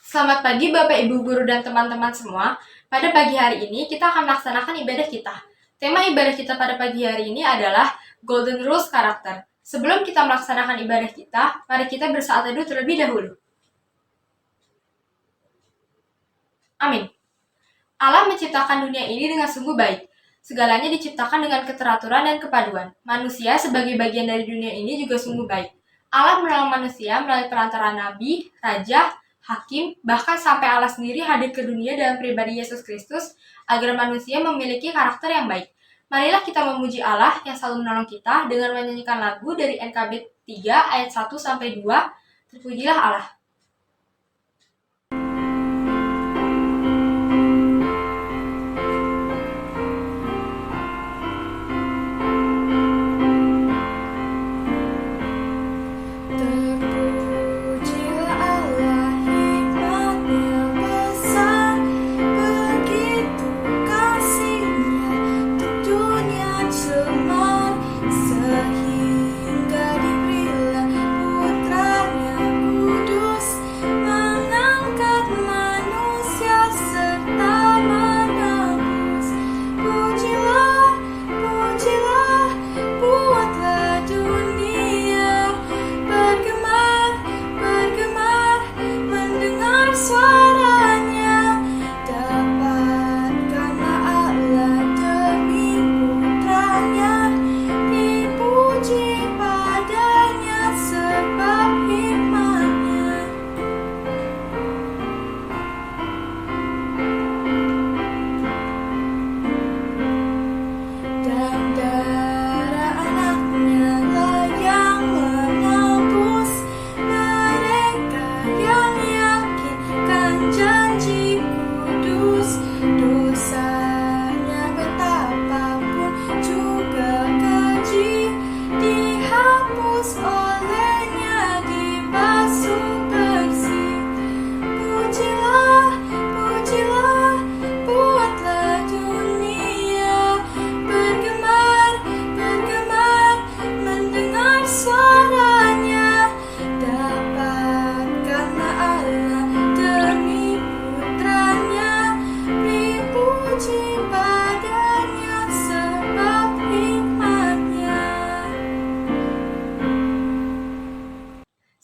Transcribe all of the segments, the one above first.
Selamat pagi Bapak Ibu Guru dan teman-teman semua. Pada pagi hari ini kita akan melaksanakan ibadah kita. Tema ibadah kita pada pagi hari ini adalah Golden Rules Karakter. Sebelum kita melaksanakan ibadah kita, mari kita bersaat teduh terlebih dahulu. Amin. Allah menciptakan dunia ini dengan sungguh baik. Segalanya diciptakan dengan keteraturan dan kepaduan. Manusia sebagai bagian dari dunia ini juga sungguh baik. Allah menolong manusia melalui perantara nabi, raja, hakim, bahkan sampai Allah sendiri hadir ke dunia dalam pribadi Yesus Kristus agar manusia memiliki karakter yang baik. Marilah kita memuji Allah yang selalu menolong kita dengan menyanyikan lagu dari NKB 3 ayat 1-2. Terpujilah Allah.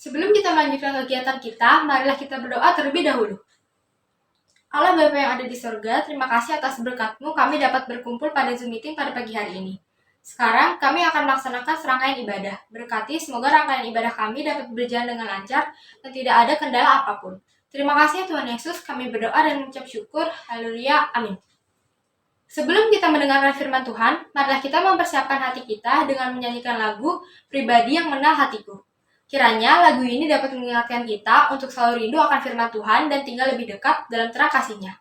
Sebelum kita melanjutkan kegiatan kita, marilah kita berdoa terlebih dahulu. Allah Bapa yang ada di surga, terima kasih atas berkat-Mu kami dapat berkumpul pada Zoom meeting pada pagi hari ini. Sekarang kami akan melaksanakan serangkaian ibadah. Berkati semoga rangkaian ibadah kami dapat berjalan dengan lancar dan tidak ada kendala apapun. Terima kasih Tuhan Yesus, kami berdoa dan mengucap syukur. Haleluya, amin. Sebelum kita mendengarkan firman Tuhan, marilah kita mempersiapkan hati kita dengan menyanyikan lagu Pribadi yang Mengenal Hatiku. Kiranya lagu ini dapat mengingatkan kita untuk selalu rindu akan firman Tuhan dan tinggal lebih dekat dalam terang kasih-Nya.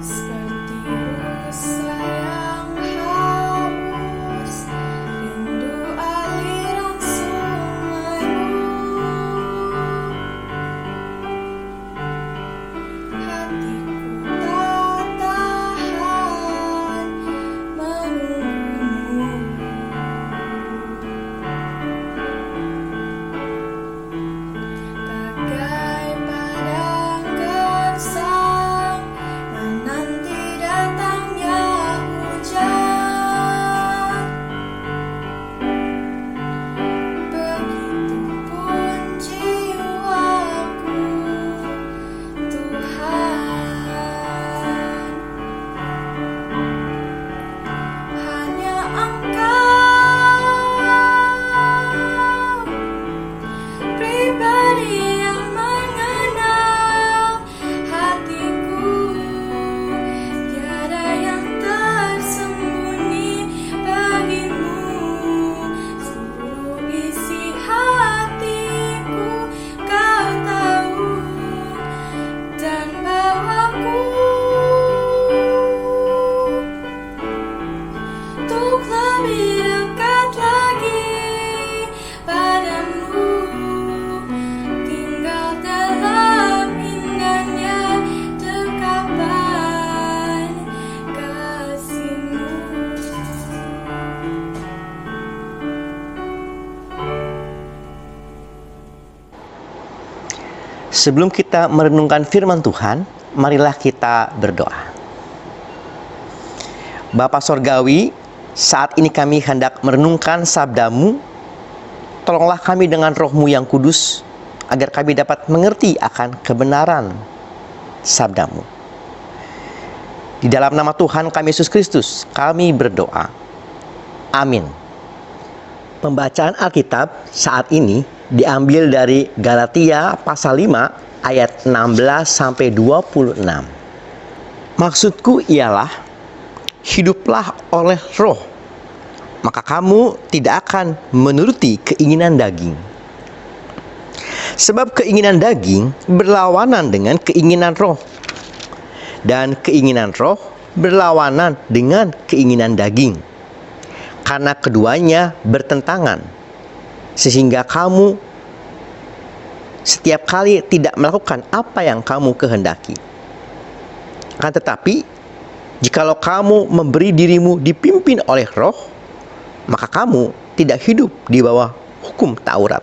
Seperti sayang Sebelum kita merenungkan firman Tuhan, marilah kita berdoa. Bapa Sorgawi, saat ini kami hendak merenungkan sabda-Mu. Tolonglah kami dengan Roh-Mu yang kudus, agar kami dapat mengerti akan kebenaran sabda-Mu. Di dalam nama Tuhan kami Yesus Kristus, kami berdoa. Amin. Pembacaan Alkitab saat ini diambil dari Galatia pasal 5 ayat 16-26. Maksudku ialah, hiduplah oleh Roh, maka kamu tidak akan menuruti keinginan daging. Sebab keinginan daging berlawanan dengan keinginan Roh, dan keinginan Roh berlawanan dengan keinginan daging. Karena keduanya bertentangan, sehingga kamu setiap kali tidak melakukan apa yang kamu kehendaki. Akan tetapi, jikalau kamu memberi dirimu dipimpin oleh Roh, maka kamu tidak hidup di bawah hukum Taurat.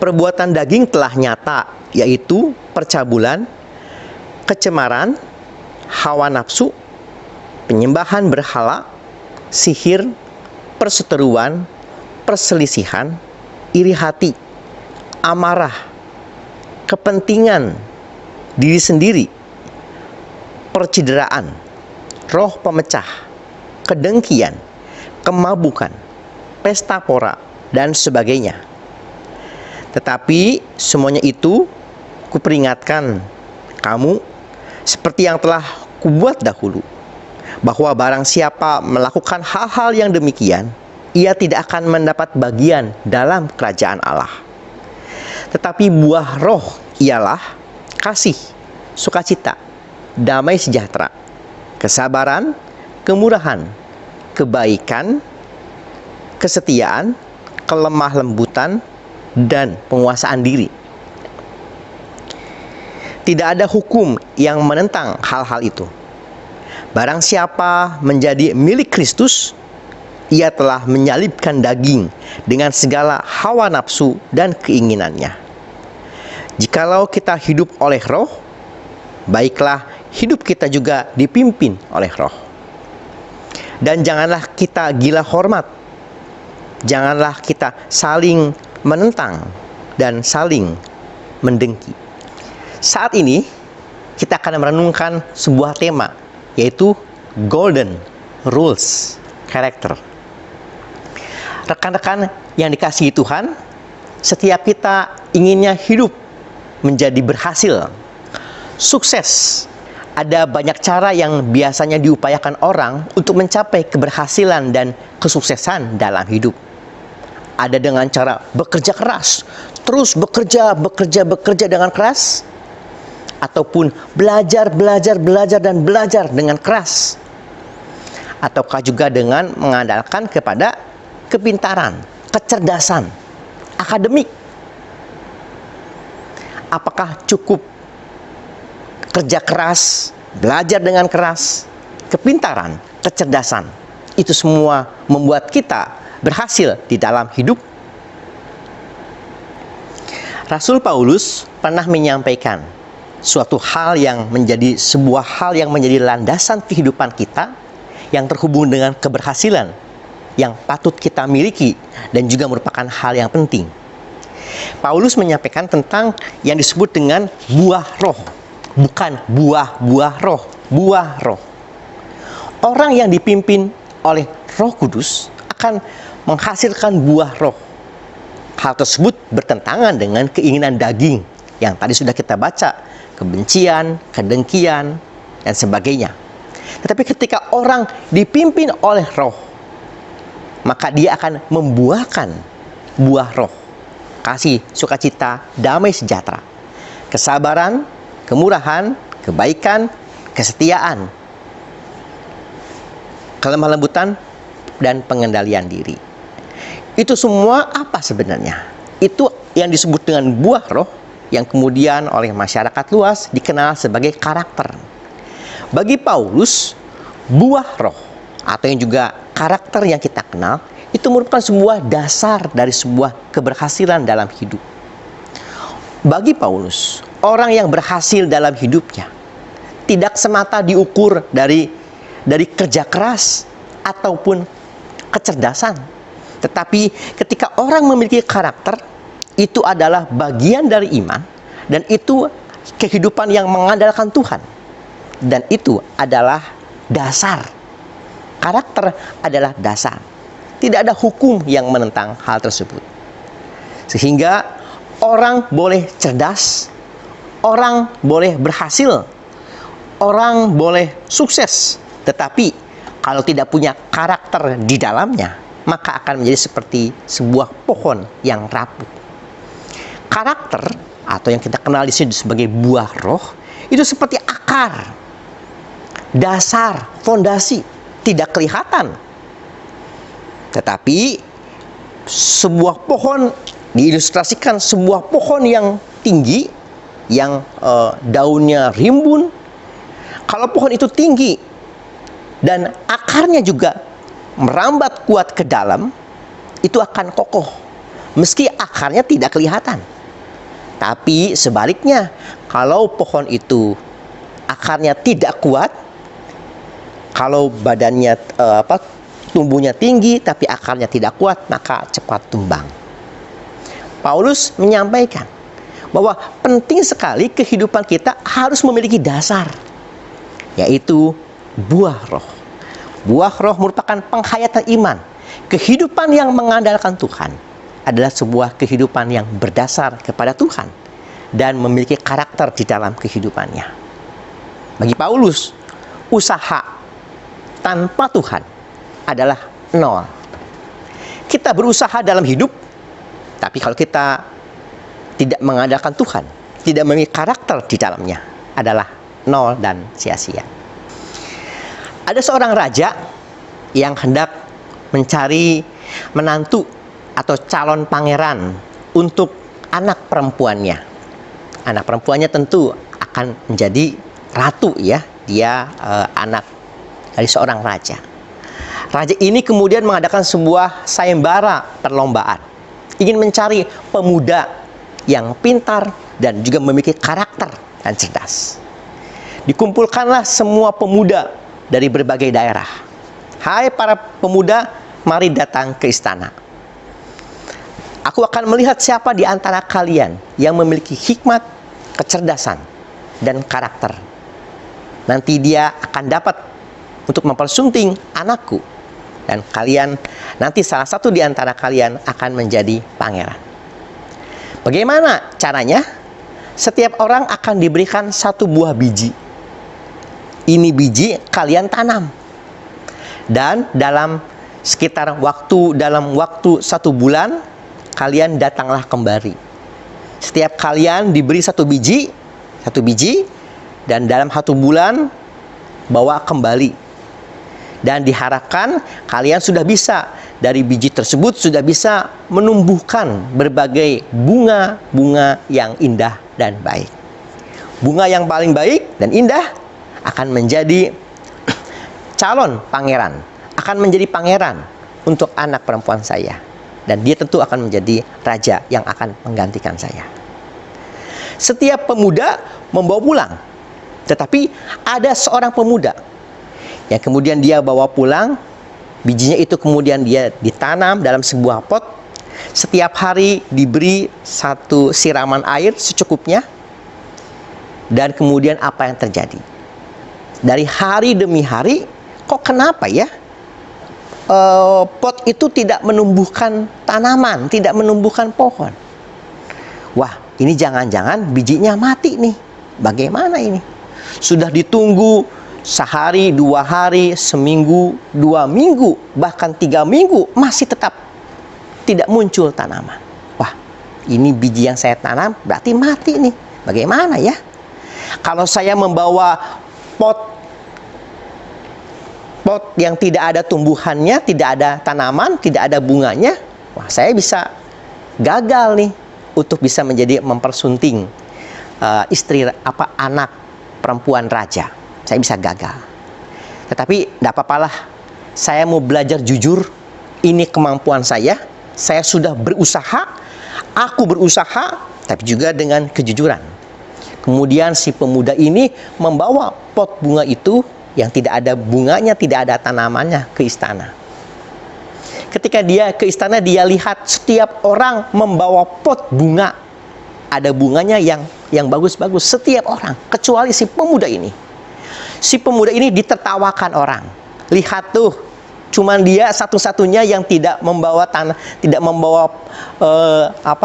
Perbuatan daging telah nyata, yaitu percabulan, kecemaran, hawa nafsu, penyembahan berhala, sihir, perseteruan, perselisihan, iri hati, amarah, kepentingan diri sendiri, percideraan, roh pemecah, kedengkian, kemabukan, pesta pora, dan sebagainya. Tetapi semuanya itu kuperingatkan kamu seperti yang telah kubuat dahulu, bahwa barang siapa melakukan hal-hal yang demikian, ia tidak akan mendapat bagian dalam kerajaan Allah. Tetapi buah Roh ialah kasih, sukacita, damai sejahtera, kesabaran, kemurahan, kebaikan, kesetiaan, kelemah lembutan, dan penguasaan diri. Tidak ada hukum yang menentang hal-hal itu. Barang siapa menjadi milik Kristus, ia telah menyalibkan daging dengan segala hawa nafsu dan keinginannya. Jikalau kita hidup oleh Roh, baiklah hidup kita juga dipimpin oleh Roh. Dan janganlah kita gila hormat. Janganlah kita saling menentang dan saling mendengki. Saat ini kita akan merenungkan sebuah tema, yaitu Golden Rules Character. Rekan-rekan yang dikasihi Tuhan, setiap kita inginnya hidup menjadi berhasil, sukses. Ada banyak cara yang biasanya diupayakan orang untuk mencapai keberhasilan dan kesuksesan dalam hidup. Ada dengan cara bekerja keras, terus bekerja dengan keras, ataupun belajar dan belajar dengan keras, ataukah juga dengan mengandalkan kepada kepintaran, kecerdasan, akademik. Apakah cukup kerja keras, belajar dengan keras, kepintaran, kecerdasan, itu semua membuat kita berhasil di dalam hidup? Rasul Paulus pernah menyampaikan suatu hal yang menjadi sebuah hal yang menjadi landasan kehidupan kita, yang terhubung dengan keberhasilan yang patut kita miliki dan juga merupakan hal yang penting. Paulus menyampaikan tentang yang disebut dengan buah roh, bukan buah roh, buah roh. Orang yang dipimpin oleh Roh Kudus akan menghasilkan buah roh. Hal tersebut bertentangan dengan keinginan daging yang tadi sudah kita baca, kebencian, kedengkian, dan sebagainya. Tetapi ketika orang dipimpin oleh Roh, maka dia akan membuahkan buah roh. Kasih, sukacita, damai sejahtera, kesabaran, kemurahan, kebaikan, kesetiaan, kelemah lembutan, dan pengendalian diri. Itu semua apa sebenarnya? Itu yang disebut dengan buah roh, yang kemudian oleh masyarakat luas dikenal sebagai karakter. Bagi Paulus, buah roh atau yang juga karakter yang kita kenal itu merupakan sebuah dasar dari sebuah keberhasilan dalam hidup. Bagi Paulus, orang yang berhasil dalam hidupnya tidak semata diukur dari kerja keras ataupun kecerdasan, tetapi ketika orang memiliki karakter, itu adalah bagian dari iman, dan itu kehidupan yang mengandalkan Tuhan, dan itu adalah dasar. Karakter adalah dasar. Tidak ada hukum yang menentang hal tersebut. Sehingga orang boleh cerdas, orang boleh berhasil, orang boleh sukses, tetapi kalau tidak punya karakter di dalamnya, maka akan menjadi seperti sebuah pohon yang rapuh. Karakter, atau yang kita kenal di sini sebagai buah roh, itu seperti akar, dasar, fondasi, tidak kelihatan. Tetapi sebuah pohon diilustrasikan sebuah pohon yang tinggi, yang daunnya rimbun. Kalau pohon itu tinggi dan akarnya juga merambat kuat ke dalam, itu akan kokoh meski akarnya tidak kelihatan. Tapi sebaliknya, kalau pohon itu akarnya tidak kuat, kalau badannya tumbuhnya tinggi tapi akarnya tidak kuat, maka cepat tumbang. Paulus menyampaikan bahwa penting sekali kehidupan kita harus memiliki dasar, yaitu buah roh. Buah roh merupakan penghayatan iman. Kehidupan yang mengandalkan Tuhan adalah sebuah kehidupan yang berdasar kepada Tuhan dan memiliki karakter di dalam kehidupannya. Bagi Paulus, usaha tanpa Tuhan adalah nol. Kita berusaha dalam hidup, tapi kalau kita tidak mengandalkan Tuhan, tidak memiliki karakter di dalamnya, adalah nol dan sia-sia. Ada seorang raja yang hendak mencari menantu atau calon pangeran untuk anak perempuannya. Anak perempuannya tentu akan menjadi ratu, ya. Dia anak dari seorang raja. Raja ini kemudian mengadakan sebuah sayembara perlombaan, ingin mencari pemuda yang pintar dan juga memiliki karakter dan cerdas. Dikumpulkanlah semua pemuda dari berbagai daerah. Hai para pemuda, mari datang ke istana. Aku akan melihat siapa di antara kalian yang memiliki hikmat, kecerdasan, dan karakter. Nanti dia akan dapat untuk mempersunting anakku, dan kalian, nanti salah satu di antara kalian akan menjadi pangeran. Bagaimana caranya? Setiap orang akan diberikan satu buah biji. Ini biji kalian tanam, dan dalam waktu 1 bulan kalian datanglah kembali. Setiap kalian diberi satu biji, dan dalam 1 bulan bawa kembali. Dan diharapkan kalian sudah bisa, dari biji tersebut sudah bisa menumbuhkan berbagai bunga-bunga yang indah dan baik. Bunga yang paling baik dan indah akan menjadi calon pangeran, akan menjadi pangeran untuk anak perempuan saya. Dan dia tentu akan menjadi raja yang akan menggantikan saya. Setiap pemuda membawa pulang. Tetapi ada seorang pemuda yang kemudian dia bawa pulang, bijinya itu kemudian dia ditanam dalam sebuah pot. Setiap hari diberi satu siraman air secukupnya. Dan kemudian apa yang terjadi? Dari hari demi hari, kok kenapa ya? Pot itu tidak menumbuhkan tanaman, tidak menumbuhkan pohon. Wah, ini jangan-jangan bijinya mati nih. Bagaimana ini? Sudah ditunggu sehari, 2 hari, seminggu, 2 minggu, bahkan 3 minggu, masih tetap tidak muncul tanaman. Wah, ini biji yang saya tanam berarti mati nih. Bagaimana ya? Kalau saya membawa pot yang tidak ada tumbuhannya, tidak ada tanaman, tidak ada bunganya, wah, saya bisa gagal nih untuk bisa menjadi mempersunting anak perempuan raja. Saya bisa gagal. Tetapi tidak apa-apalah, saya mau belajar jujur. Ini kemampuan saya sudah berusaha, aku berusaha, tapi juga dengan kejujuran. Kemudian si pemuda ini membawa pot bunga itu yang tidak ada bunganya, tidak ada tanamannya ke istana. Ketika dia ke istana, dia lihat setiap orang membawa pot bunga. Ada bunganya yang bagus-bagus, setiap orang, kecuali si pemuda ini. Si pemuda ini ditertawakan orang. Lihat tuh, cuman dia satu-satunya yang tidak membawa tidak membawa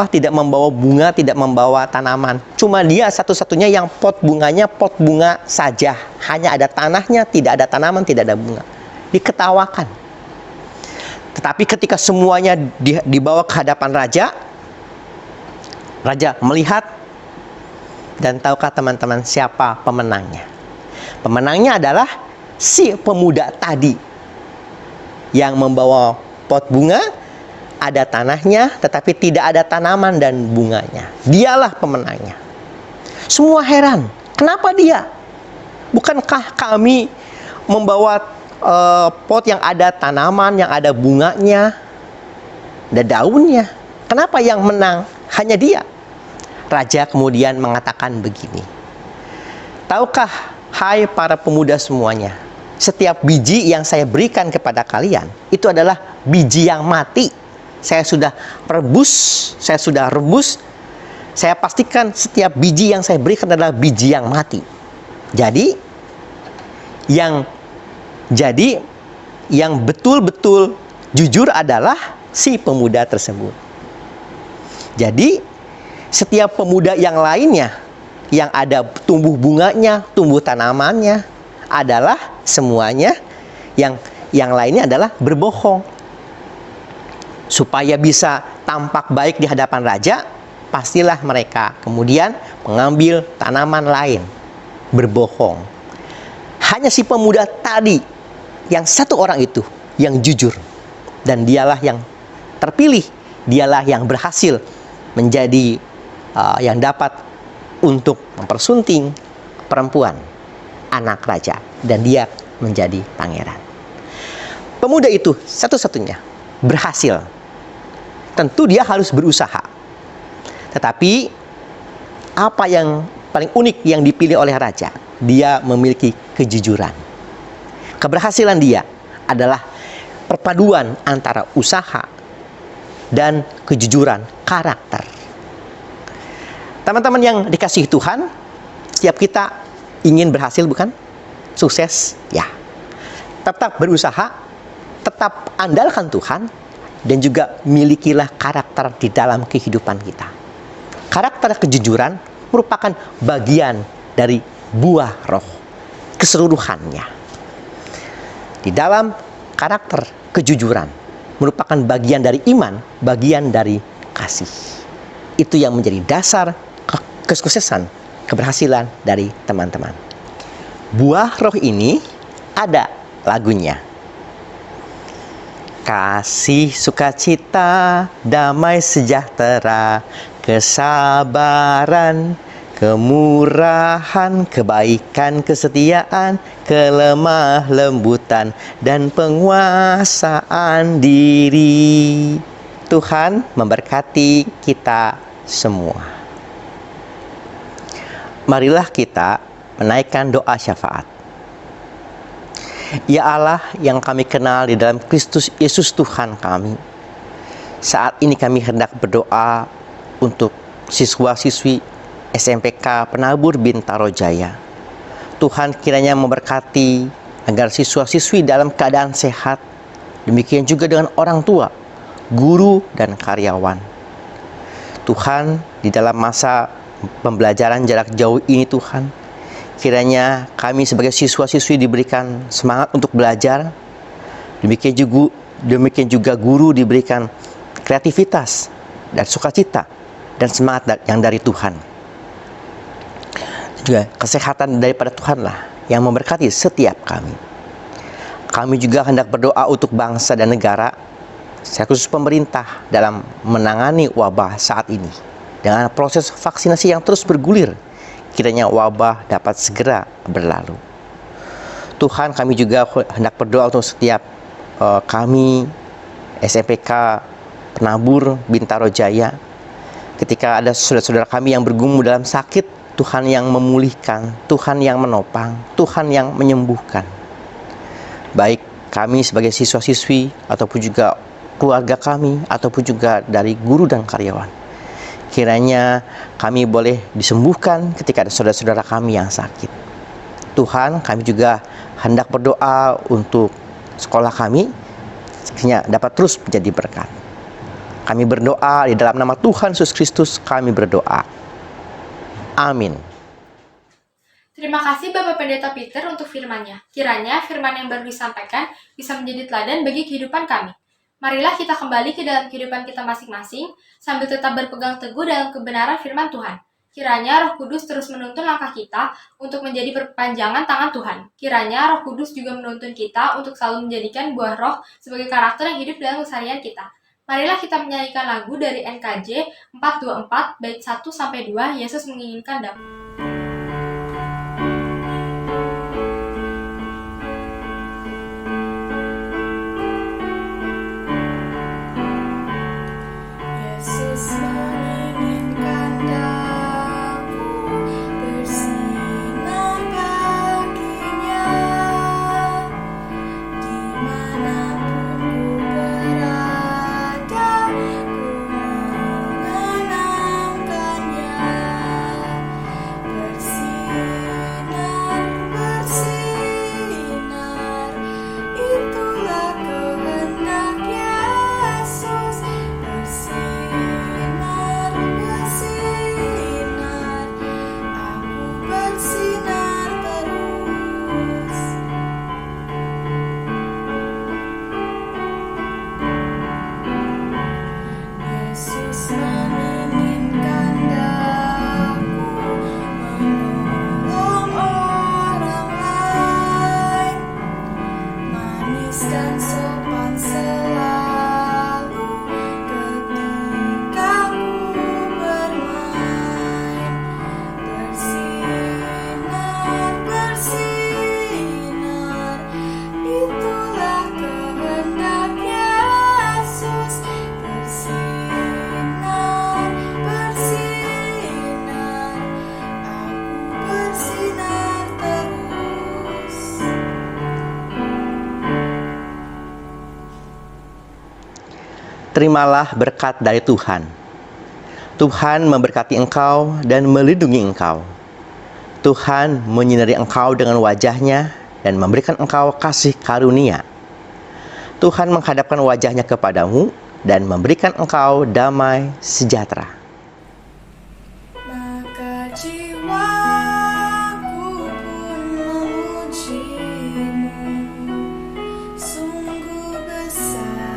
tidak membawa bunga, tidak membawa tanaman. Cuma dia satu-satunya yang pot bunganya pot bunga saja. Hanya ada tanahnya, tidak ada tanaman, tidak ada bunga. Diketawakan. Tetapi ketika semuanya dibawa ke hadapan raja, raja melihat, dan tahukah teman-teman siapa pemenangnya? Pemenangnya adalah si pemuda tadi yang membawa pot bunga, ada tanahnya, tetapi tidak ada tanaman dan bunganya. Dialah pemenangnya. Semua heran, kenapa dia? Bukankah kami membawa pot yang ada tanaman, yang ada bunganya, ada daunnya? Kenapa yang menang hanya dia? Raja kemudian mengatakan begini, tahukah hai para pemuda semuanya, setiap biji yang saya berikan kepada kalian itu adalah biji yang mati. Saya sudah rebus, saya pastikan setiap biji yang saya berikan adalah biji yang mati. Jadi yang betul-betul jujur adalah si pemuda tersebut. Jadi setiap pemuda yang lainnya, yang ada tumbuh bunganya, tumbuh tanamannya, adalah semuanya yang lainnya adalah berbohong. Supaya bisa tampak baik di hadapan raja, pastilah mereka kemudian mengambil tanaman lain, berbohong. Hanya si pemuda tadi, yang satu orang itu, yang jujur. Dan dialah yang terpilih, dialah yang berhasil menjadi yang dapat untuk mempersunting perempuan, anak raja, dan dia menjadi pangeran. Pemuda itu satu-satunya berhasil. Tentu dia harus berusaha. Tetapi apa yang paling unik yang dipilih oleh raja? Dia memiliki kejujuran. Keberhasilan dia adalah perpaduan antara usaha dan kejujuran karakter. Teman-teman yang dikasihi Tuhan, setiap kita ingin berhasil, bukan? Sukses, ya. Tetap berusaha, tetap andalkan Tuhan, dan juga milikilah karakter di dalam kehidupan kita. Karakter kejujuran merupakan bagian dari buah roh, keseluruhannya. Di dalam karakter kejujuran merupakan bagian dari iman, bagian dari kasih. Itu yang menjadi dasar kesuksesan, keberhasilan dari teman-teman. Buah roh ini ada lagunya. Kasih, sukacita, damai sejahtera, kesabaran, kemurahan, kebaikan, kesetiaan, kelemah lembutan, dan penguasaan diri. Tuhan memberkati kita semua. Marilah kita menaikkan doa syafaat. Ya Allah yang kami kenal di dalam Kristus Yesus Tuhan kami, saat ini kami hendak berdoa untuk siswa-siswi SMPK Penabur Bintaro Jaya. Tuhan kiranya memberkati agar siswa-siswi dalam keadaan sehat. Demikian juga dengan orang tua, guru, dan karyawan. Tuhan, di dalam masa pembelajaran jarak jauh ini Tuhan, kiranya kami sebagai siswa-siswi diberikan semangat untuk belajar. Demikian juga guru diberikan kreativitas dan sukacita dan semangat yang dari Tuhan. Juga kesehatan daripada Tuhanlah yang memberkati setiap kami. Kami juga hendak berdoa untuk bangsa dan negara, secara khusus pemerintah dalam menangani wabah saat ini. Dengan proses vaksinasi yang terus bergulir, kiranya wabah dapat segera berlalu. Tuhan, kami juga hendak berdoa untuk setiap kami SMPK Penabur Bintaro Jaya, Ketika ada saudara-saudara kami yang bergumul dalam sakit, Tuhan yang memulihkan, Tuhan yang menopang, Tuhan yang menyembuhkan. Baik kami sebagai siswa-siswi, ataupun juga keluarga kami, ataupun juga dari guru dan karyawan. Kiranya kami boleh disembuhkan ketika ada saudara-saudara kami yang sakit. Tuhan, kami juga hendak berdoa untuk sekolah kami, kiranya dapat terus menjadi berkat. Kami berdoa di dalam nama Tuhan Yesus Kristus, kami berdoa. Amin. Terima kasih Bapak Pendeta Peter untuk firman-Nya. Kiranya firman yang baru disampaikan bisa menjadi teladan bagi kehidupan kami. Marilah kita kembali ke dalam kehidupan kita masing-masing, sambil tetap berpegang teguh dalam kebenaran firman Tuhan. Kiranya Roh Kudus terus menuntun langkah kita untuk menjadi perpanjangan tangan Tuhan. Kiranya Roh Kudus juga menuntun kita untuk selalu menjadikan buah roh sebagai karakter yang hidup dalam keseharian kita. Marilah kita menyanyikan lagu dari NKJ 424 bait 1-2, Yesus menginginkan damai. Terimalah berkat dari Tuhan. Tuhan memberkati engkau dan melindungi engkau. Tuhan menyinari engkau dengan wajah-Nya dan memberikan engkau kasih karunia. Tuhan menghadapkan wajah-Nya kepadamu dan memberikan engkau damai sejahtera. Maka jiwaku pun memuji-Mu, sungguh besar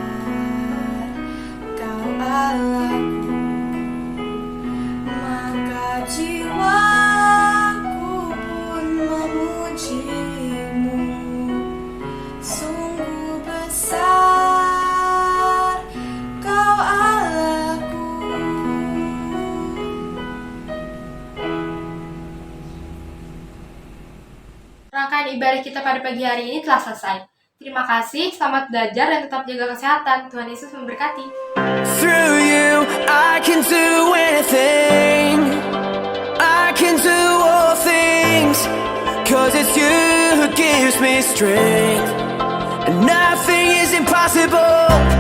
Kau Allahku. Maka jiwaku pun memuji-Mu, sungguh besar Kau Allahku. Rangkaian ibadah kita pada pagi hari ini telah selesai. Terima kasih, selamat belajar dan tetap jaga kesehatan. Tuhan Yesus memberkati. Through you, I can do anything. I can do all things. 'Cause it's you who gives me strength. And nothing is impossible.